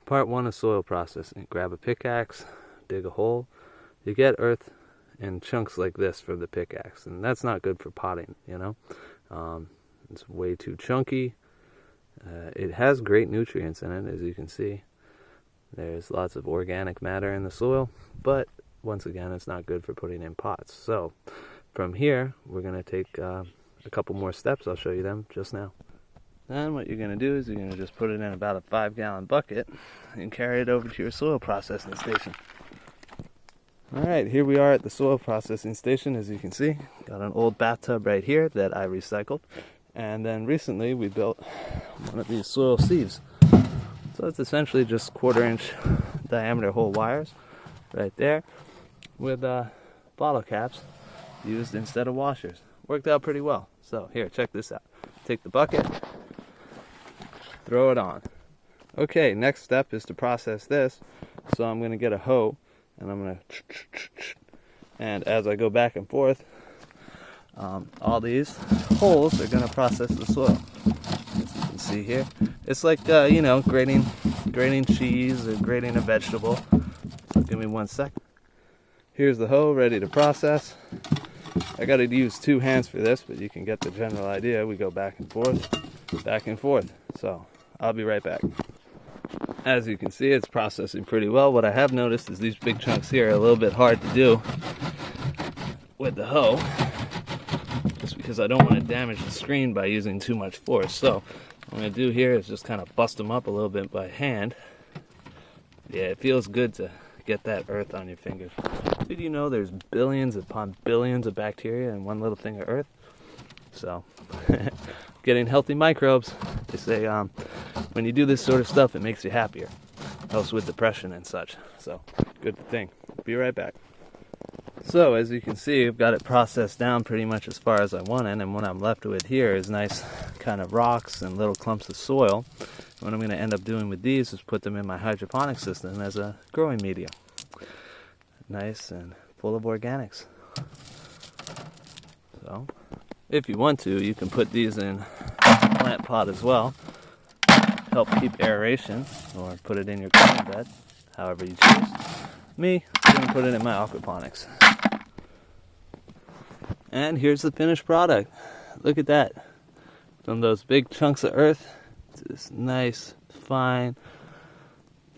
Part 1 of soil processing. Grab a pickaxe, dig a hole. You get earth in chunks like this for the pickaxe, and that's not good for potting, you know. It's way too chunky. It has great nutrients in it, as you can see. There's lots of organic matter in the soil, but once again, it's not good for putting in pots. So from here, we're going to take a couple more steps. I'll show you them just now. Then what you're going to do is you're going to just put it in about a 5-gallon bucket and carry it over to your soil processing station. Alright, here we are at the soil processing station, as you can see. Got an old bathtub right here that I recycled. And then recently we built one of these soil sieves. So it's essentially just 1/4-inch diameter hole wires right there with bottle caps used instead of washers. Worked out pretty well. So here, check this out. Take the bucket, throw it on. Okay, next step is to process this. So I'm going to get a hoe and I'm going to, and as I go back and forth, all these holes are going to process the soil. As you can see here, it's like you know, grating cheese or grating a vegetable. So give me 1 second. Here's the hoe ready to process. I got to use 2 hands for this, but you can get the general idea. We go back and forth, back and forth. So I'll be right back. As you can see, it's processing pretty well. What I have noticed is these big chunks here are a little bit hard to do with the hoe, just because I don't want to damage the screen by using too much force. So what I'm going to do here is just kind of bust them up a little bit by hand. Yeah, it feels good to get that earth on your fingers. Did you know there's billions upon billions of bacteria in one little thing of earth? So, getting healthy microbes. They say when you do this sort of stuff, it makes you happier. Helps with depression and such. So, good thing. Be right back. So, as you can see, I've got it processed down pretty much as far as I want it, and what I'm left with here is nice kind of rocks and little clumps of soil. What I'm going to end up doing with these is put them in my hydroponic system as a growing media. Nice and full of organics. So, if you want to, you can put these in a plant pot as well. Help keep aeration, or put it in your garden bed, however you choose. Me, I'm going to put it in my aquaponics. And here's the finished product. Look at that. From those big chunks of earth to this nice, fine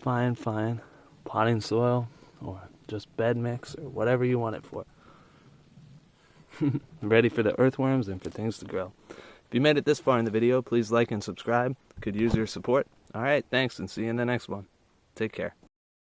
potting soil, or just bed mix, or whatever you want it for. Ready for the earthworms and for things to grow. If you made it this far in the video, please like and subscribe. Could use your support. Alright, thanks, and see you in the next one. Take care.